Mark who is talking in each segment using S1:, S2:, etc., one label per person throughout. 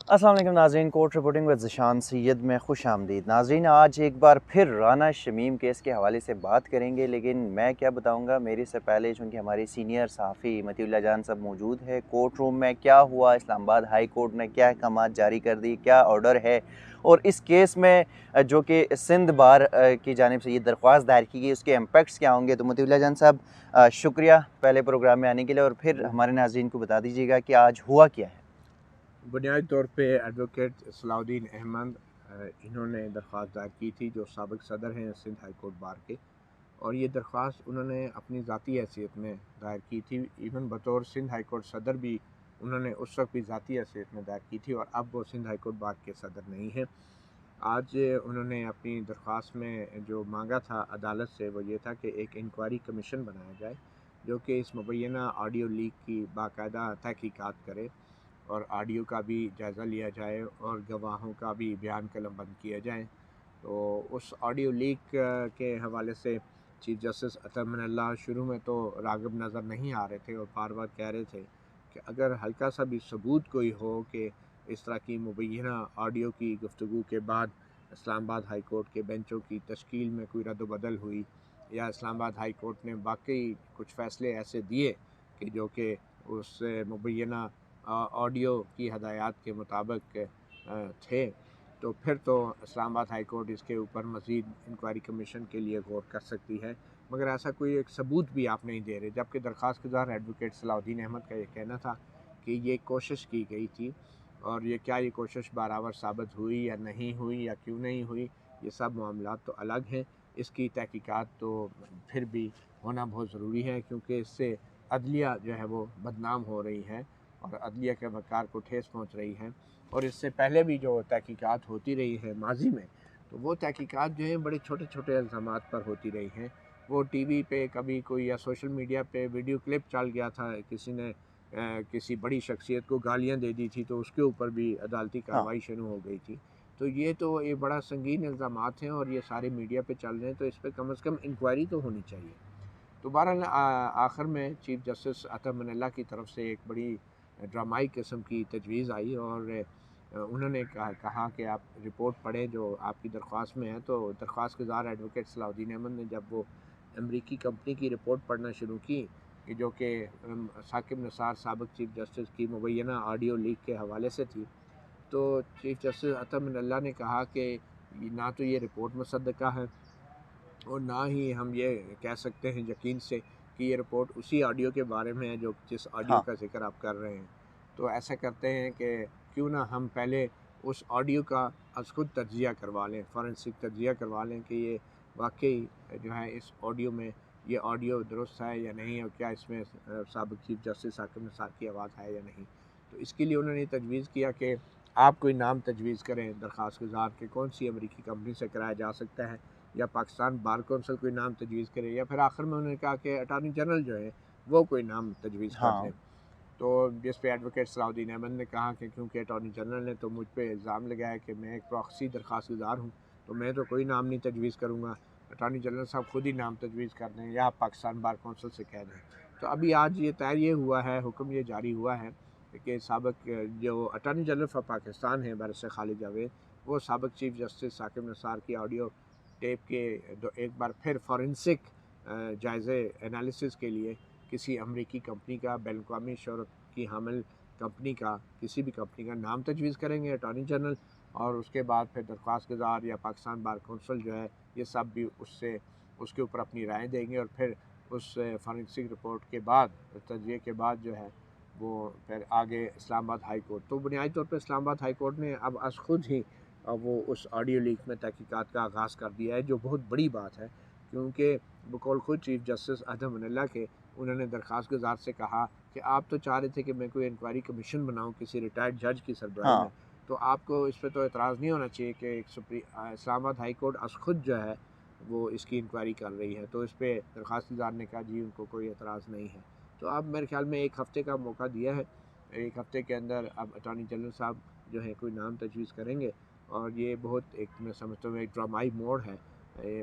S1: السلام علیکم ناظرین، کورٹ رپورٹنگ وذ ذیشان سید میں خوش آمدید۔ ناظرین، آج ایک بار پھر رانا شمیم کیس کے حوالے سے بات کریں گے، لیکن میں کیا بتاؤں گا، میرے سے پہلے چونکہ ہماری سینئر صحافی مطیع اللہ جان صاحب موجود ہے۔ کورٹ روم میں کیا ہوا، اسلام آباد ہائی کورٹ نے کیا احکامات جاری کر دی، کیا آرڈر ہے، اور اس کیس میں جو کہ سندھ بار کی جانب سے یہ درخواست دائر کی گئی، اس کے امپیکٹس کیا ہوں گے۔ تو مطیع اللہ جان صاحب شکریہ پہلے پروگرام میں آنے کے لیے، اور پھر ہمارے ناظرین کو بتا دیجیے گا کہ آج ہوا کیا ہے۔
S2: بنیادی طور پہ ایڈوکیٹ الدین احمد انہوں نے درخواست دائر کی تھی، جو سابق صدر ہیں سندھ ہائی کورٹ بار کے، اور یہ درخواست انہوں نے اپنی ذاتی حیثیت میں دائر کی تھی۔ ایون بطور سندھ ہائی کورٹ صدر بھی انہوں نے اس وقت بھی ذاتی حیثیت میں دائر کی تھی، اور اب وہ سندھ ہائی کورٹ بار کے صدر نہیں ہیں۔ آج انہوں نے اپنی درخواست میں جو مانگا تھا عدالت سے وہ یہ تھا کہ ایک انکوائری کمیشن بنایا جائے جو کہ اس مبینہ آڈیو لیک کی باقاعدہ تحقیقات کرے، اور آڈیو کا بھی جائزہ لیا جائے اور گواہوں کا بھی بیان قلم بند کیا جائے۔ تو اس آڈیو لیک کے حوالے سے چیف جسٹس اللہ شروع میں تو راغب نظر نہیں آ رہے تھے، اور بار بار کہہ رہے تھے کہ اگر ہلکا سا بھی ثبوت کوئی ہو کہ اس طرح کی مبینہ آڈیو کی گفتگو کے بعد اسلام آباد ہائی کورٹ کے بینچوں کی تشکیل میں کوئی رد و بدل ہوئی، یا اسلام آباد ہائی کورٹ نے واقعی کچھ فیصلے ایسے دیے کہ جو کہ اس مبینہ آڈیو کی ہدایات کے مطابق تھے، تو پھر تو اسلام آباد ہائی کورٹ اس کے اوپر مزید انکوائری کمیشن کے لیے غور کر سکتی ہے، مگر ایسا کوئی ایک ثبوت بھی آپ نہیں دے رہے، جبکہ درخواست گزار ایڈوکیٹ الدین احمد کا یہ کہنا تھا کہ یہ کوشش کی گئی تھی، اور یہ کیا یہ کوشش برابر ثابت ہوئی یا نہیں ہوئی یا کیوں نہیں ہوئی، یہ سب معاملات تو الگ ہیں۔ اس کی تحقیقات تو پھر بھی ہونا بہت ضروری ہے، کیونکہ اس سے عدلیہ جو ہے وہ بدنام ہو رہی ہے اور عدلیہ کے وقار کو ٹھیس پہنچ رہی ہے۔ اور اس سے پہلے بھی جو تحقیقات ہوتی رہی ہے ماضی میں، تو وہ تحقیقات جو ہیں بڑے چھوٹے چھوٹے الزامات پر ہوتی رہی ہیں۔ وہ ٹی وی پہ کبھی کوئی یا سوشل میڈیا پہ ویڈیو کلپ چل گیا تھا، کسی نے کسی بڑی شخصیت کو گالیاں دے دی تھی، تو اس کے اوپر بھی عدالتی کارروائی شروع ہو گئی تھی۔ تو یہ تو یہ بڑا سنگین الزامات ہیں، اور یہ سارے میڈیا پہ چل رہے ہیں، تو اس پہ کم از کم انکوائری تو ہونی چاہیے۔ تو بہرحال آخر میں چیف جسٹس اللہ کی طرف سے ایک بڑی ڈرامائی قسم کی تجویز آئی، اور انہوں نے کہا کہ آپ رپورٹ پڑھیں جو آپ کی درخواست میں ہے۔ تو درخواست گزار ایڈوکیٹ الدین احمد نے جب وہ امریکی کمپنی کی رپورٹ پڑھنا شروع کی، جو کہ ثاقب نثار سابق چیف جسٹس کی مبینہ آڈیو لیک کے حوالے سے تھی، تو چیف جسٹس اللہ نے کہا کہ نہ تو یہ رپورٹ مصدقہ ہے، اور نہ ہی ہم یہ کہہ سکتے ہیں یقین سے کہ یہ رپورٹ اسی آڈیو کے بارے میں ہے جو جس آڈیو کا ذکر آپ کر رہے ہیں۔ تو ایسا کرتے ہیں کہ کیوں نہ ہم پہلے اس آڈیو کا از خود تجزیہ کروا لیں، فورینسک تجزیہ کروا لیں کہ یہ واقعی جو ہے اس آڈیو میں یہ آڈیو درست ہے یا نہیں، اور کیا اس میں سابق چیف جسٹس ثاقب نصار کی آواز ہے یا نہیں۔ تو اس کے لیے انہوں نے تجویز کیا کہ آپ کوئی نام تجویز کریں درخواست گزار کہ کون سی امریکی کمپنی سے کرایا جا سکتا ہے، یا پاکستان بار کونسل کوئی نام تجویز کرے، یا پھر آخر میں انہوں نے کہا کہ اٹارنی جنرل جو ہے وہ کوئی نام تجویز کر دیں۔ تو جس پہ ایڈوکیٹ الدین احمد نے کہا کہ کیونکہ اٹارنی جنرل نے تو مجھ پہ الزام لگایا کہ میں ایک پراکسی درخواست گزار ہوں، تو میں تو کوئی نام نہیں تجویز کروں گا، اٹارنی جنرل صاحب خود ہی نام تجویز کر دیں، یا پاکستان بار کونسل سے کہہ دیں۔ تو ابھی آج یہ طے یہ ہوا ہے، حکم یہ جاری ہوا ہے کہ سابق جو اٹارنی جنرل آف پاکستان ہیں برسر خالد جاوید، وہ سابق چیف جسٹس ثاقب نصار کی آڈیو ٹیپ کے ایک بار پھر فورینسک جائزے انالیسس کے لیے کسی امریکی کمپنی کا، بین الاقوامی شہرت کی حامل کمپنی کا، کسی بھی کمپنی کا نام تجویز کریں گے اٹارنی جنرل، اور اس کے بعد پھر درخواست گزار یا پاکستان بار کونسل جو ہے یہ سب بھی اس کے اوپر اپنی رائے دیں گے، اور پھر اس فورینسک رپورٹ کے بعد تجزیے کے بعد جو ہے وہ پھر آگے اسلام آباد ہائی کورٹ۔ تو بنیادی طور پہ اسلام آباد ہائی کورٹ نے اب از خود ہی وہ اس آڈیو لیک میں تحقیقات کا آغاز کر دیا ہے، جو بہت بڑی بات ہے، کیونکہ بقول خود چیف جسٹس اللہ کے انہوں نے درخواست گزار سے کہا کہ آپ تو چاہ رہے تھے کہ میں کوئی انکوائری کمیشن بناؤں کسی ریٹائرڈ جج کی سربراہی میں، تو آپ کو اس پہ تو اعتراض نہیں ہونا چاہیے کہ اسلام آباد ہائی کورٹ از خود جو ہے وہ اس کی انکوائری کر رہی ہے۔ تو اس پہ درخواست گزار نے کہا جی ان کو کوئی اعتراض نہیں ہے۔ تو اب میرے خیال میں ایک ہفتے کا موقع دیا ہے، ایک ہفتے کے اندر اب اٹارنی جنرل صاحب جو ہے کوئی نام تجویز کریں گے، اور یہ بہت ایک میں سمجھتا ہوں ایک ڈرامائی موڑ ہے۔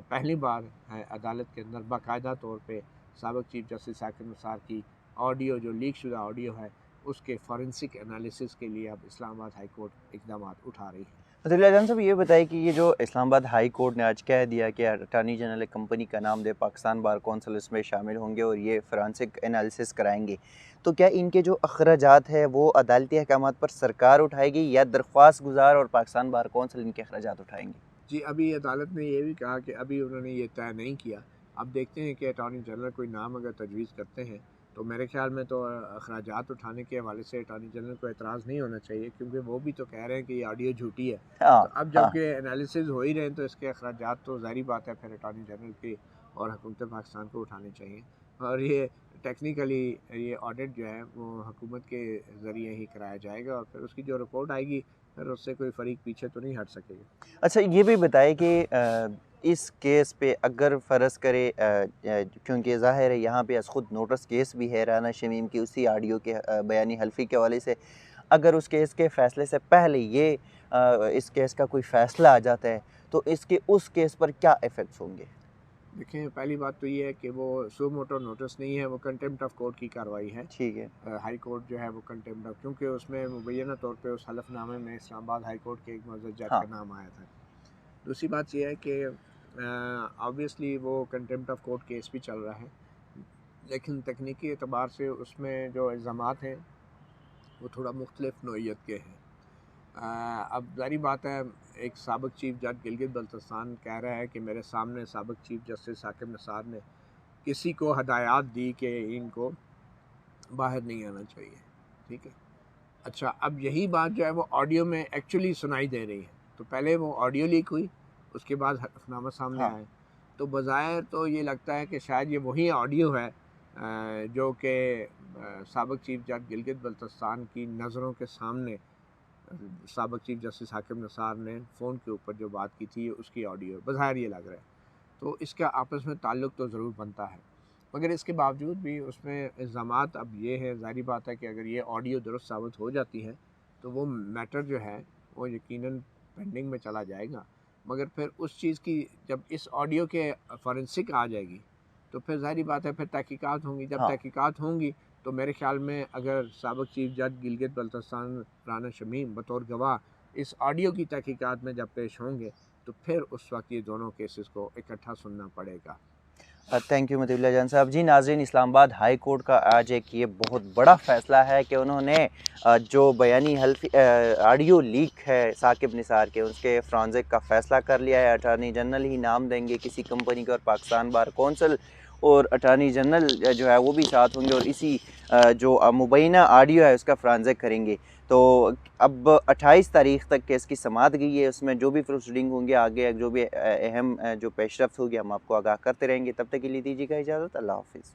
S2: پہلی بار ہے عدالت کے اندر باقاعدہ طور پہ سابق چیف جسٹس ثاقب نصار کی آڈیو جو لیک شدہ آڈیو ہے اس کے فورنسک انالیسس کے لیے اب اسلام آباد ہائی کورٹ اقدامات اٹھا رہی ہے۔
S1: مطلب جان صاحب یہ بتائیں کہ یہ جو اسلام آباد ہائی کورٹ نے آج کہہ دیا کہ اٹارنی جنرل کمپنی کا نام دے، پاکستان بار کونسل اس میں شامل ہوں گے اور یہ فرانزک انالیسس کرائیں گے، تو کیا ان کے جو اخراجات ہیں وہ عدالتی احکامات پر سرکار اٹھائے گی یا درخواست گزار اور پاکستان بار کونسل ان کے اخراجات اٹھائیں گے؟
S2: جی ابھی عدالت نے یہ بھی کہا کہ ابھی انہوں نے یہ طے نہیں کیا، اب دیکھتے ہیں کہ اٹارنی جنرل کوئی نام اگر تجویز کرتے ہیں تو میرے خیال میں تو اخراجات اٹھانے کے حوالے سے اٹارنی جنرل کو اعتراض نہیں ہونا چاہیے، کیونکہ وہ بھی تو کہہ رہے ہیں کہ یہ آڈیو جھوٹی ہے۔ تو اب جب کہ انالیسز ہو ہی رہے ہیں تو اس کے اخراجات تو ظاہری بات ہے پھر اٹارنی جنرل کی اور حکومت پاکستان کو اٹھانے چاہیے، اور یہ ٹیکنیکلی یہ آڈٹ جو ہے وہ حکومت کے ذریعے ہی کرایا جائے گا، اور پھر اس کی جو رپورٹ آئے گی پھر اس سے کوئی فریق پیچھے تو نہیں ہٹ سکے گا۔
S1: اچھا یہ بھی بتائیں کہ اس کیس پہ اگر فرض کرے، کیونکہ ظاہر ہے یہاں پہ از خود نوٹس کیس بھی ہے رانا شمیم کی اسی آڈیو کے بیانی حلفی کے حوالے سے، اگر اس کیس کے فیصلے سے پہلے یہ اس کیس کا کوئی فیصلہ آ جاتا ہے تو اس کیس پر کیا ایفیکٹس ہوں گے؟
S2: دیکھیں پہلی بات تو یہ ہے کہ وہ سو موٹو نوٹس نہیں ہے، وہ کنٹیمپٹ آف کورٹ کی کارروائی ہے۔
S1: ٹھیک ہے،
S2: ہائی کورٹ جو ہے وہ کنٹیمپٹ آف، کیونکہ اس میں مبینہ طور پہ اس حلف نامے میں اسلام آباد ہائی کورٹ کے ایک معزز جج کا نام آیا تھا۔ دوسری بات یہ ہے کہ آبویسلی وہ کنٹیمپٹ آف کورٹ کیس بھی چل رہا ہے، لیکن تکنیکی اعتبار سے اس میں جو الزامات ہیں وہ تھوڑا مختلف نوعیت کے ہیں۔ اب ظاہری بات ہے ایک سابق چیف جج گلگت بلتستان کہہ رہا ہے کہ میرے سامنے سابق چیف جسٹس ثاقب نثار نے کسی کو ہدایات دی کہ ان کو باہر نہیں آنا چاہیے، ٹھیک ہے۔ اچھا اب یہی بات جو ہے وہ آڈیو میں ایکچولی سنائی دے رہی ہے، تو پہلے وہ آڈیو لیک ہوئی، اس کے بعد حلف نامہ سامنے آئے، تو بظاہر تو یہ لگتا ہے کہ شاید یہ وہی آڈیو ہے جو کہ سابق چیف جج گلگت بلتستان کی نظروں کے سامنے سابق چیف جسٹس ثاقب نثار نے فون کے اوپر جو بات کی تھی اس کی آڈیو، بظاہر یہ لگ رہا ہے، تو اس کا آپس میں تعلق تو ضرور بنتا ہے، مگر اس کے باوجود بھی اس میں الزامات اب یہ ہے، ظاہری بات ہے کہ اگر یہ آڈیو درست ثابت ہو جاتی ہے تو وہ میٹر جو ہے وہ یقیناً پینڈنگ میں چلا جائے گا، مگر پھر اس چیز کی جب اس آڈیو کے فورنسک آ جائے گی تو پھر ظاہری بات ہے پھر تحقیقات ہوں گی، جب تحقیقات ہوں گی تو میرے خیال میں اگر سابق چیف جج گلگت بلتستان رانا شمیم بطور گواہ اس آڈیو کی تحقیقات میں جب پیش ہوں گے تو پھر اس وقت یہ دونوں کیسز کو اکٹھا سننا پڑے گا۔
S1: تھینک یو مطیع اللہ جان صاحب۔ جی ناظرین، اسلام آباد ہائی کورٹ کا آج ایک یہ بہت بڑا فیصلہ ہے کہ انہوں نے جو بیانی حلفی آڈیو لیک ہے ثاقب نثار کے، اس کے فرانزک کا فیصلہ کر لیا ہے۔ اٹارنی جنرل ہی نام دیں گے کسی کمپنی کا اور پاکستان بار کونسل اور اٹارنی جنرل جو ہے وہ بھی ساتھ ہوں گے، اور اسی جو مبینہ آڈیو ہے اس کا فرانزک کریں گے۔ تو اب 28 تاریخ تک کیس کی سماعت گئی ہے، اس میں جو بھی پروسیڈنگ ہوں گے آگے جو بھی اہم جو پیش رفت ہوگی ہم آپ کو آگاہ کرتے رہیں گے۔ تب تک کے لیے دیجیے گا اجازت، اللہ حافظ۔